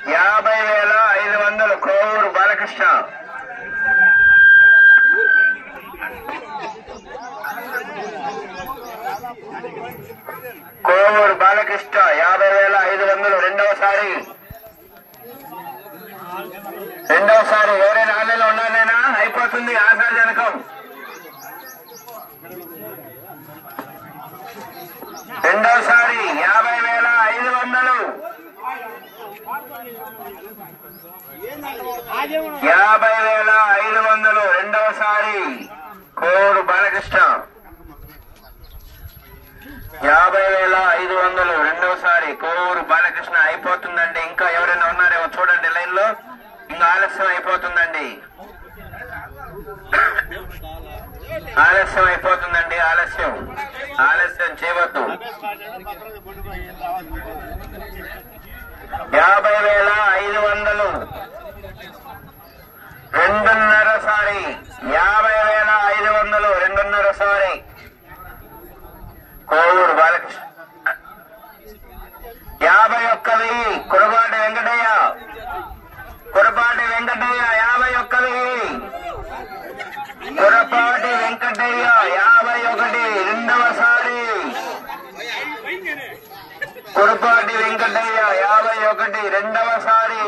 50,500 కోవూరు బాలకృష్ణ. కోవూరు బాలకృష్ణ 50,500 రెండవసారి. ఎవరైనా ఆన్లైన్లో ఉన్నారైనా అయిపోతుంది ఆశాజనకం. రెండవసారి 50,500. 50,500 రెండవసారి కోవూరు బాలకృష్ణ. 50,500 రెండవసారి కోవూరు బాలకృష్ణ. అయిపోతుందండి. ఇంకా ఎవరైనా ఉన్నారేమో చూడండి లైన్ లో. ఇంకా ఆలస్యం అయిపోతుందండి. ఆలస్యం చేయవద్దు. 50,500 రెండున్నరసారి. 50,500 రెండున్నరసారి కోవూరు బాలకృష్ణ. 51,000 కురపాటి వెంకటయ్య. 51,000 కురపాటి వెంకటయ్య 51 రెండవసారి. కురపాటి వెంకటయ్య 51 రెండవసారి.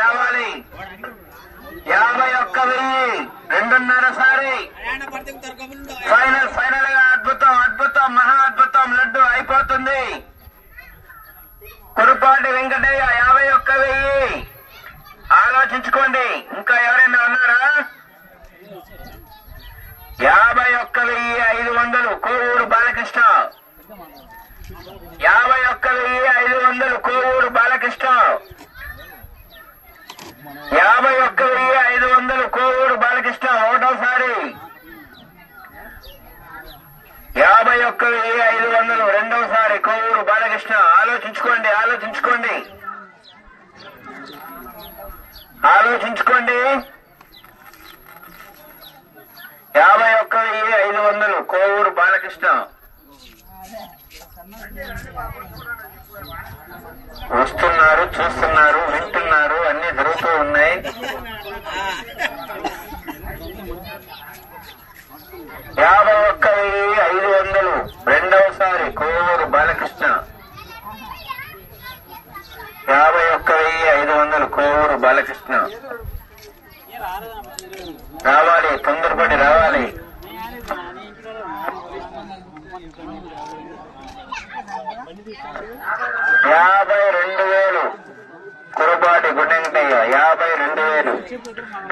రావాలి. 51,000 రెండున్నరసారి. ఫైనల్ గా అద్భుతం మహా అద్భుతం లడ్డు అయిపోతుంది. కురపాటి వెంకటయ్య 51,000. ఆలోచించుకోండి. ఇంకా ఎవరైనా ఉన్నారా? 51,500 కోవూరు బాలకృష్ణ. 51,500 కోవూరు బాలకృష్ణ. 51,500 కోవూరు బాలకృష్ణ ఒకటోసారి. 51,500 రెండవసారి కోవూరు బాలకృష్ణ. ఆలోచించుకోండి. 51,500 కోవూరు బాలకృష్ణ. వస్తున్నారు, చూస్తున్నారు, వింటున్నారు, అన్ని జరుగుతూ ఉన్నాయి. 51,500 రెండవసారి కోవూరు బాలకృష్ణ. 51,500 కోవూరు బాలకృష్ణ. రావాలి, తొందరపడి రావాలి. 52,000 కురపాటి గుండెంకటయ్య. 52,000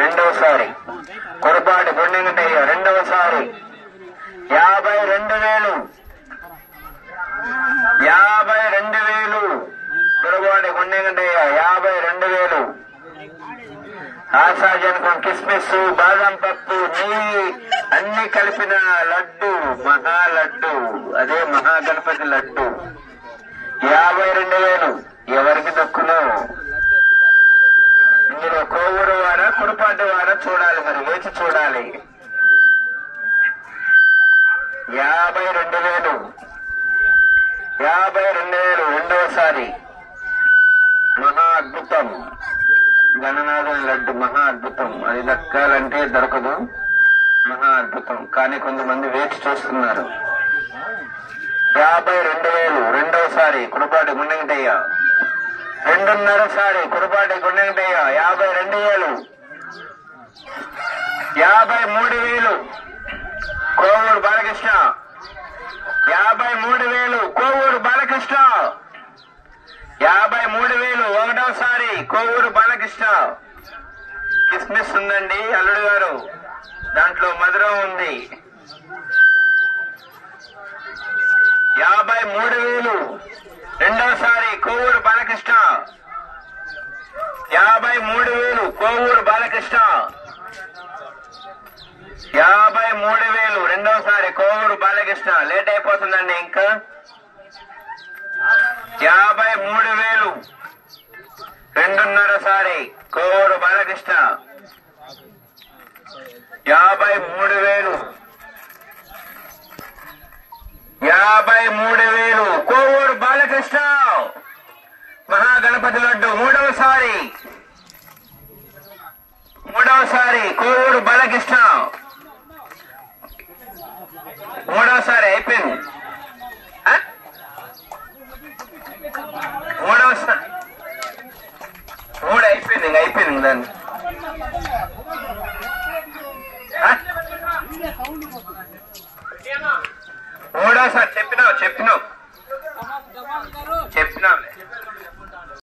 రెండవసారి. కురపాటి గుండెంకటయ్య రెండవసారి. 52,000 కురపాటి గుండెంకటయ్య 52,000. ఆశాజనకం కిస్మిస్, బాదం పప్పు, నెయ్యి అన్ని కలిపిన లడ్డు, మహాలడ్డు, అదే మహాగణపతి లడ్డు. 52,000 ఎవరికి దక్కును? ఇందులో కోవూరు వారా కురపాటి వారా చూడాలి, మరి వేచి చూడాలి. 52,000 రెండవసారి. మహా అద్భుతం గణనాథుని లడ్డు, మహా అద్భుతం. అది దక్కాలంటే దొరకదు, మహా అద్భుతం. కానీ కొంతమంది వేచి చూస్తున్నారు. 52,000 రెండవసారి కురపాటి గుండెంకటయ్య. రెండున్నరసారి కురపాటి గుండెంకటయ్య 52,000. 53,000 కోవూరు బాలకృష్ణ. 53,000 కోవూరు బాలకృష్ణ. 53,000 ఒకటోసారి కోవూరు బాలకృష్ణ. కిస్మిస్ ఉందండి అల్లుడు గారు, దాంట్లో మధురం ఉంది. 53,000 రెండోసారి కోవూరు బాలకృష్ణ. 53,000 కోవూరు బాలకృష్ణ. 53,000 రెండోసారి కోవూరు బాలకృష్ణ. లేట్ అయిపోతుందండి ఇంకా. 53,000 రెండున్నరసారి కోవూరు బాలకృష్ణ. 53,000 53,000 బాలకృష్ణరావు మహాగణపతి లడ్డు మూడవసారి కోవూరు బాలకృష్ణ మూడవసారి అయిపోయింది. మూడు అయిపోయింది దాన్ని. మూడవసారి చెప్పినావు